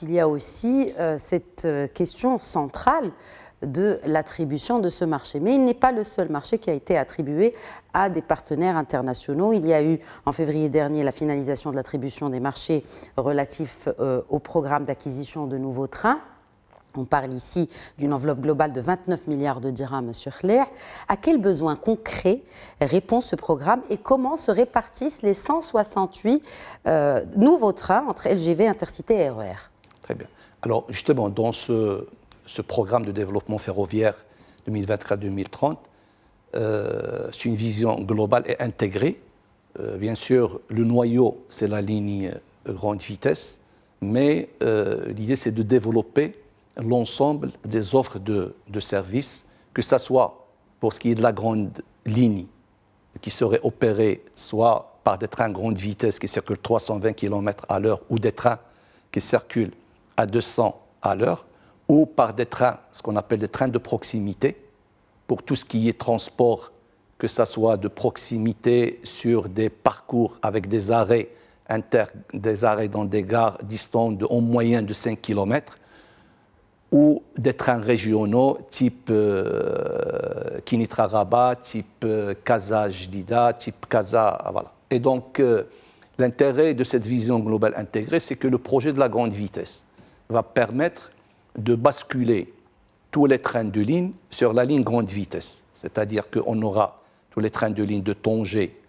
il y a aussi cette question centrale de l'attribution de ce marché. Mais il n'est pas le seul marché qui a été attribué à des partenaires internationaux. Il y a eu en février dernier la finalisation de l'attribution des marchés relatifs au programme d'acquisition de nouveaux trains. On parle ici d'une enveloppe globale de 29 milliards de dirhams, M. Khlair. À quels besoins concrets répond ce programme et comment se répartissent les 168 nouveaux trains entre LGV, Intercité et RER? Très bien. Alors justement, dans ce programme de développement ferroviaire 2024-2030, c'est une vision globale et intégrée. Bien sûr, le noyau, c'est la ligne grande vitesse, mais l'idée, c'est de développer l'ensemble des offres de services, que ce soit pour ce qui est de la grande ligne qui serait opérée soit par des trains grande vitesse qui circulent 320 km à l'heure ou des trains qui circulent à 200 à l'heure, ou par des trains, ce qu'on appelle des trains de proximité, pour tout ce qui est transport, que ce soit de proximité sur des parcours avec des arrêts dans des gares distantes en moyenne de 5 km, ou des trains régionaux type Kinitra-Rabat, type Casa-Jdida, type Casa, voilà. Et donc, l'intérêt de cette vision globale intégrée, c'est que le projet de la grande vitesse va permettre de basculer tous les trains de ligne sur la ligne grande vitesse. C'est-à-dire qu'on aura tous les trains de ligne de Tanger,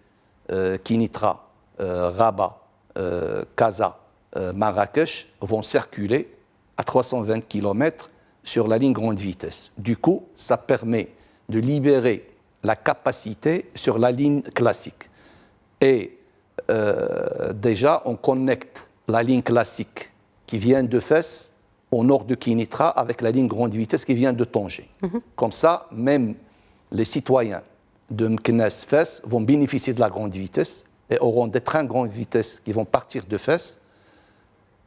Kinitra, Rabat, Casa, Marrakech vont circuler à 320 km sur la ligne grande vitesse. Du coup, ça permet de libérer la capacité sur la ligne classique. Et déjà, on connecte la ligne classique qui vient de Fès au nord de Kinitra avec la ligne grande vitesse qui vient de Tanger. Comme ça, même les citoyens de Meknès-Fès vont bénéficier de la grande vitesse et auront des trains grande vitesse qui vont partir de Fès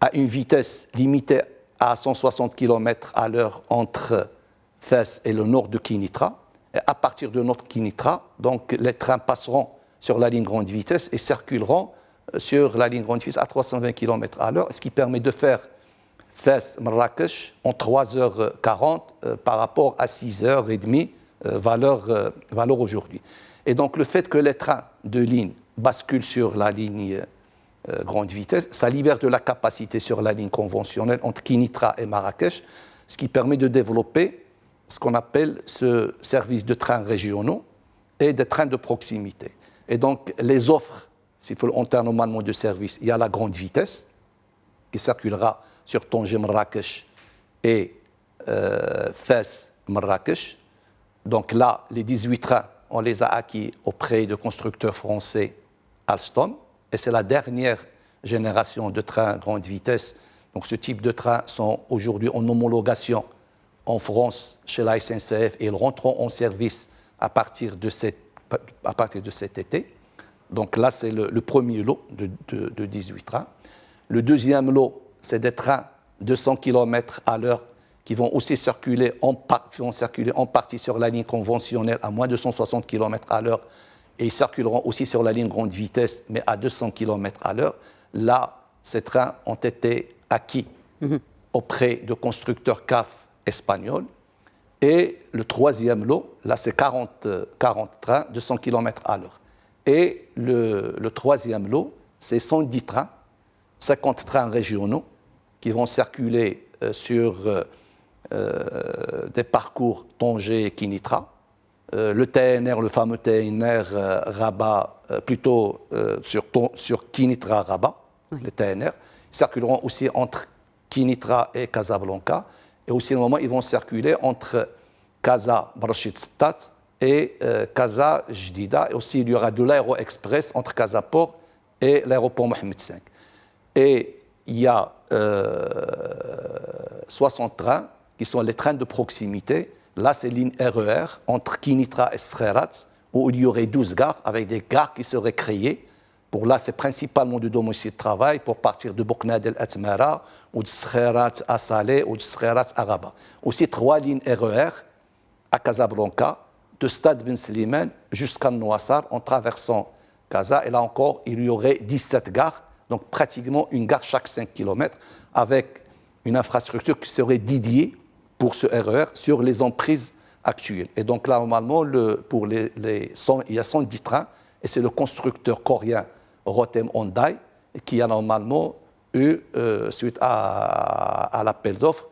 à une vitesse limitée à 160 km à l'heure entre Fès et le nord de Kinitra. Et à partir de notre Kinitra, donc, les trains passeront sur la ligne grande vitesse et circuleront sur la ligne grande vitesse à 320 km à l'heure, ce qui permet de faire Fès-Marrakech en 3h40 par rapport à 6h30 valeur aujourd'hui. Et donc le fait que les trains de ligne basculent sur la ligne grande vitesse, ça libère de la capacité sur la ligne conventionnelle entre Kinitra et Marrakech, ce qui permet de développer ce qu'on appelle ce service de trains régionaux et des trains de proximité. Et donc les offres, s'il faut en termes normalement de service, il y a la grande vitesse qui circulera sur Tanger Marrakech et Fès Marrakech. Donc là, les 18 trains, on les a acquis auprès de constructeurs français Alstom. Et c'est la dernière génération de trains grande vitesse. Donc ce type de trains sont aujourd'hui en homologation en France chez la SNCF et ils rentreront en service à partir de cet été. Donc là, c'est le premier lot de 18 trains. Le deuxième lot, c'est des trains de 100 km à l'heure qui vont aussi circuler en partie sur la ligne conventionnelle à moins de 160 km à l'heure et ils circuleront aussi sur la ligne grande vitesse, mais à 200 km à l'heure. Là, ces trains ont été acquis auprès de constructeurs CAF espagnols. Et le troisième lot, là, c'est 40 trains de 100 km à l'heure. Et le troisième lot, c'est 110 trains, 50 trains régionaux qui vont circuler sur des parcours Tanger et Kinitra. Le TNR, le fameux TNR Rabat, plutôt sur Kinitra-Rabat, le TNR, circuleront aussi entre Kinitra et Casablanca. Et aussi, au moment, ils vont circuler entre Casa-Brachid-Stad et Casa-Jdida. Et aussi, il y aura de l'aéro-express entre Casaport et l'aéroport Mohamed V. Et il y a 60 trains qui sont les trains de proximité. Là, c'est ligne RER entre Kinitra et Skhairat, où il y aurait 12 gares, avec des gares qui seraient créées. Pour là, c'est principalement du domicile de travail, pour partir de Boknad el-Atmara, ou de Skhairat à Salé, ou de Skhairat à Rabat. Aussi, 3 lignes RER à Casablanca, de Stade Ben Slimane jusqu'à Nouassar, en traversant Casa. Et là encore, il y aurait 17 gares, donc pratiquement une gare chaque 5 km, avec une infrastructure qui serait dédiée pour ce RER sur les emprises actuelles. Et donc là, normalement, il y a 110 trains, et c'est le constructeur coréen Rotem Hyundai qui a normalement eu, suite à l'appel d'offres,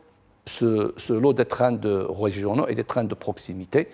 ce lot de trains régionaux et des trains de proximité.